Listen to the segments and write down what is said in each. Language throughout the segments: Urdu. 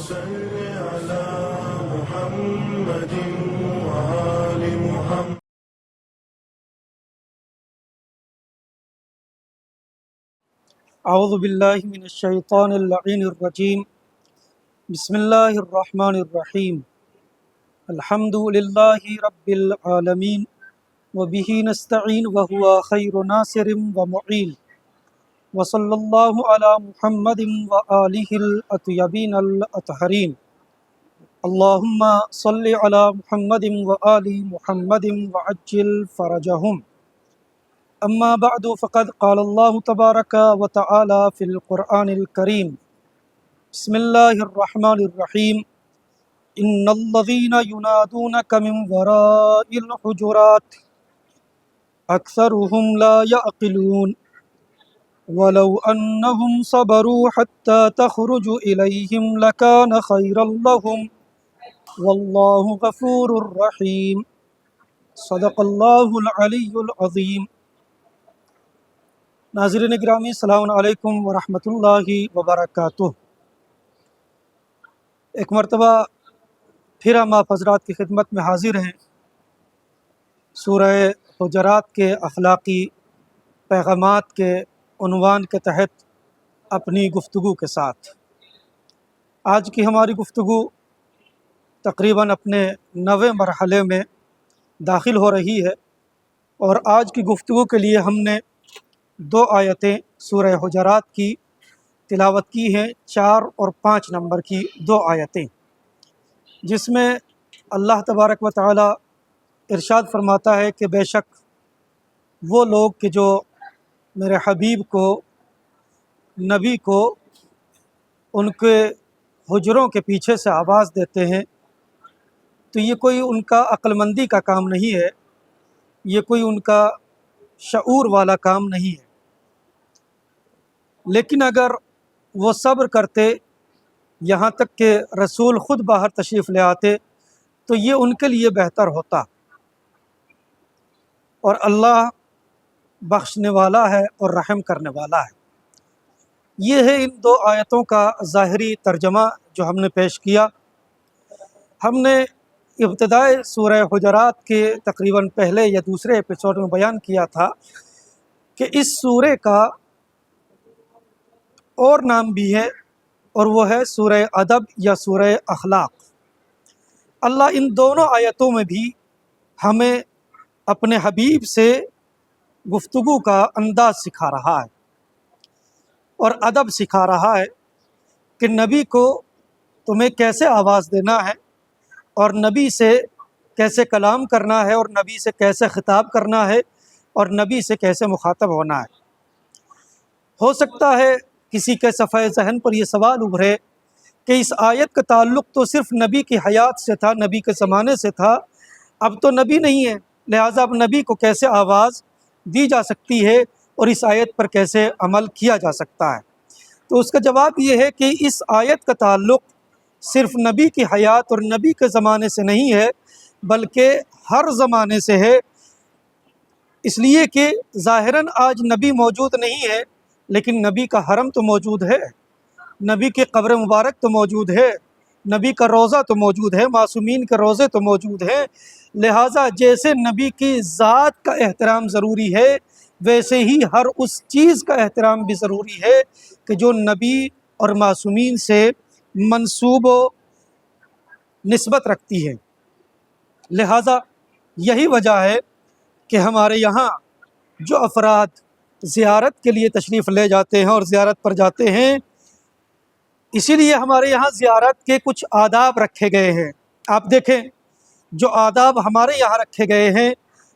صل على محمد وآل محمد. اعوذ باللہ من الشیطان اللعین الرجیم. بسم اللہ الرحمن الرحیم. الحمد للہ رب العالمین وبہ نستعین وہو خیر ناصر ومعین وصلی اللہ علی محمد وآلہ الاطیبین الاطہرین. اللہم صل علی محمد وآل محمد وعجل فرجہم. اما بعد فقد قال اللہ تبارک و تعالی فی القرآن الکریم. بسم اللہ الرحمن الرحیم. ان الذین ینادونک من وراء الحجرات اکثرهم لا یعقلون ولو انہم صبروا حتی تخرج الیہم لکان خیرا لہم واللہ غفور رحیم. صدق اللہ العلی العظیم. ناظرین گرامی، السلام علیکم ورحمۃ اللہ وبرکاتہ. ایک مرتبہ پھر ہم آپ حضرات کی خدمت میں حاضر ہیں سورہ حجرات کے اخلاقی پیغامات کے عنوان کے تحت اپنی گفتگو کے ساتھ. آج کی ہماری گفتگو تقریباً اپنے 9ویں مرحلے میں داخل ہو رہی ہے، اور آج کی گفتگو کے لیے ہم نے 2 آیتیں سورہ حجرات کی تلاوت کی ہیں، 4 اور 5 نمبر کی 2 آیتیں، جس میں اللہ تبارک و تعالی ارشاد فرماتا ہے کہ بے شک وہ لوگ کہ جو میرے حبیب کو، نبی کو، ان کے حجروں کے پیچھے سے آواز دیتے ہیں، تو یہ کوئی ان کا عقل مندی کا کام نہیں ہے، یہ کوئی ان کا شعور والا کام نہیں ہے. لیکن اگر وہ صبر کرتے یہاں تک کہ رسول خود باہر تشریف لے آتے تو یہ ان کے لیے بہتر ہوتا. اور اللہ بخشنے والا ہے اور رحم کرنے والا ہے. یہ ہے ان 2 آیتوں کا ظاہری ترجمہ جو ہم نے پیش کیا. ہم نے ابتدائے سورہ حجرات کے تقریباً پہلے یا دوسرے ایپیسوڈ میں بیان کیا تھا کہ اس سورہ کا اور نام بھی ہے، اور وہ ہے سورہ ادب یا سورہ اخلاق. اللہ ان دونوں آیتوں میں بھی ہمیں اپنے حبیب سے گفتگو کا انداز سکھا رہا ہے اور ادب سکھا رہا ہے کہ نبی کو تمہیں کیسے آواز دینا ہے، اور نبی سے کیسے کلام کرنا ہے، اور نبی سے کیسے خطاب کرنا ہے، اور نبی سے کیسے مخاطب ہونا ہے. ہو سکتا ہے کسی کے صفحہ ذہن پر یہ سوال ابھرے کہ اس آیت کا تعلق تو صرف نبی کی حیات سے تھا، نبی کے زمانے سے تھا، اب تو نبی نہیں ہے، لہٰذا اب نبی کو کیسے آواز دی جا سکتی ہے اور اس آیت پر کیسے عمل کیا جا سکتا ہے؟ تو اس کا جواب یہ ہے کہ اس آیت کا تعلق صرف نبی کی حیات اور نبی کے زمانے سے نہیں ہے، بلکہ ہر زمانے سے ہے. اس لیے کہ ظاہراً آج نبی موجود نہیں ہے، لیکن نبی کا حرم تو موجود ہے، نبی کی قبر مبارک تو موجود ہے، نبی کا روضہ تو موجود ہے، معصومین کے روضے تو موجود ہیں. لہٰذا جیسے نبی کی ذات کا احترام ضروری ہے، ویسے ہی ہر اس چیز کا احترام بھی ضروری ہے کہ جو نبی اور معصومین سے منسوب و نسبت رکھتی ہے. لہٰذا یہی وجہ ہے کہ ہمارے یہاں جو افراد زیارت کے لیے تشریف لے جاتے ہیں اور زیارت پر جاتے ہیں، اسی لیے ہمارے یہاں زیارت کے کچھ آداب رکھے گئے ہیں. آپ دیکھیں جو آداب ہمارے یہاں رکھے گئے ہیں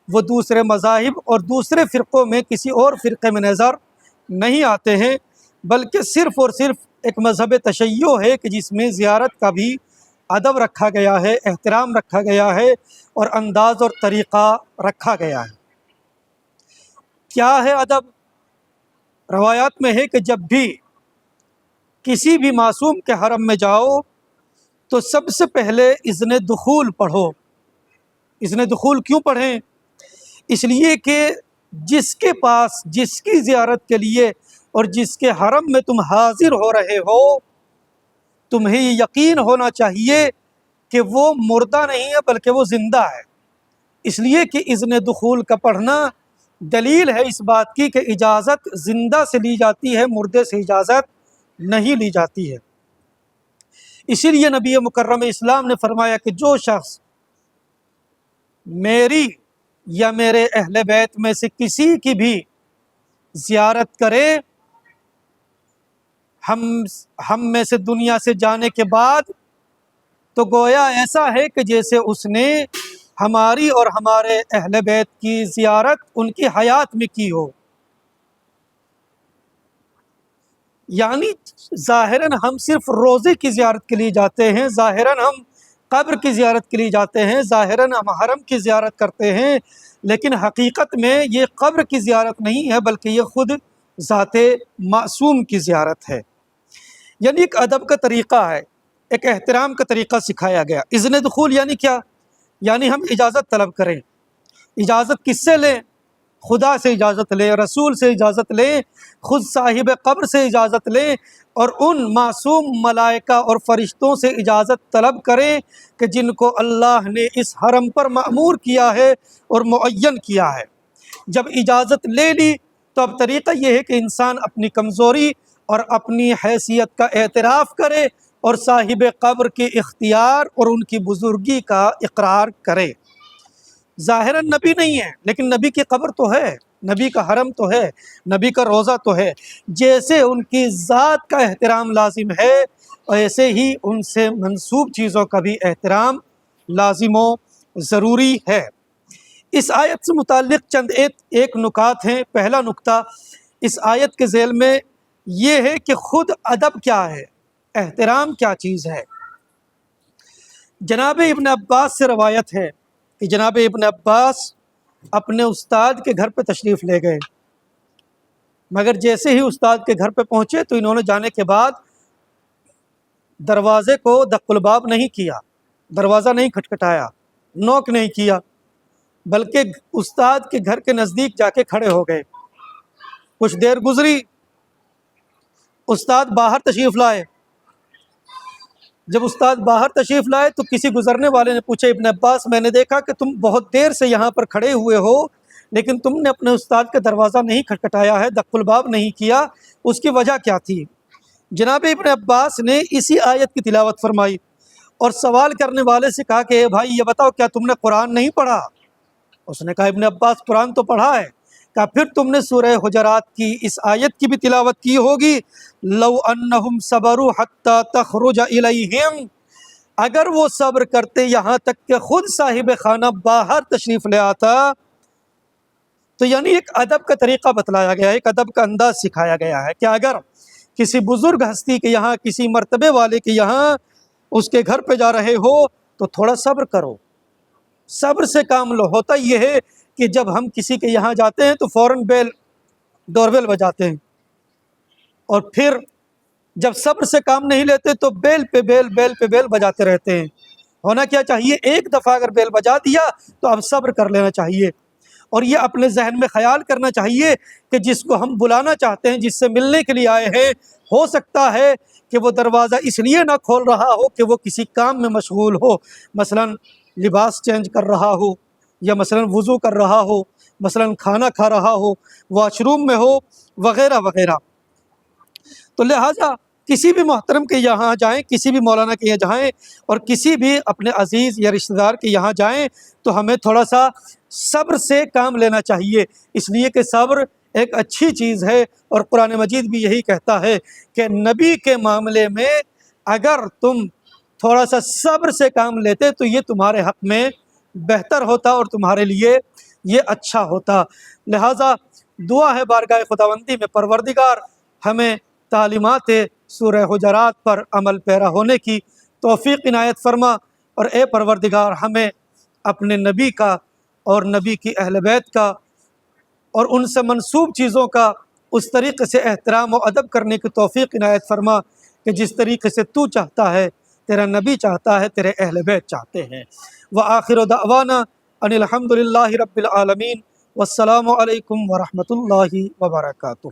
وہ دوسرے مذاہب اور دوسرے فرقوں میں کسی اور فرقے میں نظر نہیں آتے ہیں، بلکہ صرف اور صرف ایک مذہب تشیع ہے کہ جس میں زیارت کا بھی ادب رکھا گیا ہے، احترام رکھا گیا ہے، اور انداز اور طریقہ رکھا گیا ہے. کیا ہے ادب؟ روایات میں ہے کہ جب بھی کسی بھی معصوم کے حرم میں جاؤ تو سب سے پہلے اذن دخول پڑھو. اذن دخول کیوں پڑھیں؟ اس لیے کہ جس کے پاس، جس کی زیارت کے لیے اور جس کے حرم میں تم حاضر ہو رہے ہو، تمہیں یہ یقین ہونا چاہیے کہ وہ مردہ نہیں ہے بلکہ وہ زندہ ہے، اس لیے کہ اذن دخول کا پڑھنا دلیل ہے اس بات کی کہ اجازت زندہ سے لی جاتی ہے، مردے سے اجازت نہیں لی جاتی ہے۔ اسی لیے نبی مکرم اسلام نے فرمایا کہ جو شخص میری یا میرے اہل بیت میں سے کسی کی بھی زیارت کرے ہم میں سے دنیا سے جانے کے بعد، تو گویا ایسا ہے کہ جیسے اس نے ہماری اور ہمارے اہل بیت کی زیارت ان کی حیات میں کی ہو۔ یعنی ظاہراً ہم صرف روزے کی زیارت کے لیے جاتے ہیں، ظاہراً ہم قبر کی زیارت کے لیے جاتے ہیں، ظاہراً ہم حرم کی زیارت کرتے ہیں، لیکن حقیقت میں یہ قبر کی زیارت نہیں ہے بلکہ یہ خود ذات معصوم کی زیارت ہے۔ یعنی ایک ادب کا طریقہ ہے، ایک احترام کا طریقہ سکھایا گیا۔ اذن دخول یعنی کیا؟ یعنی ہم اجازت طلب کریں۔ اجازت کس سے لیں؟ خدا سے اجازت لیں، رسول سے اجازت لیں، خود صاحب قبر سے اجازت لیں، اور ان معصوم ملائکہ اور فرشتوں سے اجازت طلب کریں کہ جن کو اللہ نے اس حرم پر مأمور کیا ہے اور معین کیا ہے۔ جب اجازت لے لی تو اب طریقہ یہ ہے کہ انسان اپنی کمزوری اور اپنی حیثیت کا اعتراف کرے اور صاحب قبر کے اختیار اور ان کی بزرگی کا اقرار کرے۔ ظاہراً نبی نہیں ہے لیکن نبی کی قبر تو ہے، نبی کا حرم تو ہے، نبی کا روضہ تو ہے۔ جیسے ان کی ذات کا احترام لازم ہے ایسے ہی ان سے منسوب چیزوں کا بھی احترام لازم و ضروری ہے۔ اس آیت سے متعلق چند ایک نکات ہیں۔ پہلا نکتہ اس آیت کے ذیل میں یہ ہے کہ خود ادب کیا ہے، احترام کیا چیز ہے۔ جناب ابن عباس سے روایت ہے کہ جناب ابن عباس اپنے استاد کے گھر پہ تشریف لے گئے، مگر جیسے ہی استاد کے گھر پہ پہنچے تو انہوں نے جانے کے بعد دروازے کو دق الباب نہیں کیا، دروازہ نہیں کھٹکھٹایا، نوک نہیں کیا، بلکہ استاد کے گھر کے نزدیک جا کے کھڑے ہو گئے۔ کچھ دیر گزری، استاد باہر تشریف لائے۔ جب استاد باہر تشریف لائے تو کسی گزرنے والے نے پوچھا، ابن عباس میں نے دیکھا کہ تم بہت دیر سے یہاں پر کھڑے ہوئے ہو لیکن تم نے اپنے استاد کا دروازہ نہیں کھٹکھٹایا ہے، دق الباب نہیں کیا، اس کی وجہ کیا تھی؟ جناب ابن عباس نے اسی آیت کی تلاوت فرمائی اور سوال کرنے والے سے کہا کہ بھائی یہ بتاؤ کیا تم نے قرآن نہیں پڑھا؟ اس نے کہا ابن عباس قرآن تو پڑھا ہے۔ کہا پھر تم نے سورہ حجرات کی اس آیت کی بھی تلاوت کی ہوگی، لو انہم صبروا حتی تخرج الیہم، اگر وہ صبر کرتے یہاں تک کہ خود صاحب خانہ باہر تشریف لے آتا۔ تو یعنی ایک ادب کا طریقہ بتلایا گیا ہے، ایک ادب کا انداز سکھایا گیا ہے کہ اگر کسی بزرگ ہستی کے یہاں، کسی مرتبے والے کے یہاں اس کے گھر پہ جا رہے ہو تو تھوڑا صبر کرو، صبر سے کام لو۔ ہوتا یہ ہے کہ جب ہم کسی کے یہاں جاتے ہیں تو فوراً ڈور بیل بجاتے ہیں، اور پھر جب صبر سے کام نہیں لیتے تو بیل پہ بیل بجاتے رہتے ہیں۔ ہونا کیا چاہیے؟ ایک دفعہ اگر بیل بجا دیا تو اب صبر کر لینا چاہیے، اور یہ اپنے ذہن میں خیال کرنا چاہیے کہ جس کو ہم بلانا چاہتے ہیں، جس سے ملنے کے لیے آئے ہیں، ہو سکتا ہے کہ وہ دروازہ اس لیے نہ کھول رہا ہو کہ وہ کسی کام میں مشغول ہو، مثلا لباس چینج کر رہا ہو، یا مثلا وضو کر رہا ہو، مثلا کھانا کھا رہا ہو، واش روم میں ہو، وغیرہ وغیرہ۔ تو لہٰذا کسی بھی محترم کے یہاں جائیں، کسی بھی مولانا کے یہاں جائیں، اور کسی بھی اپنے عزیز یا رشتہ دار کے یہاں جائیں تو ہمیں تھوڑا سا صبر سے کام لینا چاہیے، اس لیے کہ صبر ایک اچھی چیز ہے، اور قرآن مجید بھی یہی کہتا ہے کہ نبی کے معاملے میں اگر تم تھوڑا سا صبر سے کام لیتے تو یہ تمہارے حق میں بہتر ہوتا اور تمہارے لیے یہ اچھا ہوتا۔ لہٰذا دعا ہے بارگاہ خداوندی میں پروردگار ہمیں تعلیمات سورہ حجرات پر عمل پیرا ہونے کی توفیق عنایت فرما، اور اے پروردگار ہمیں اپنے نبی کا اور نبی کی اہل بیت کا اور ان سے منسوب چیزوں کا اس طریقے سے احترام و ادب کرنے کی توفیق عنایت فرما کہ جس طریقے سے تو چاہتا ہے، تیرا نبی چاہتا ہے، تیرے اہل بیت چاہتے ہیں۔ وآخر دعوانا ان الحمد للہ رب العالمین، والسلام علیکم ورحمۃ اللہ وبرکاتہ۔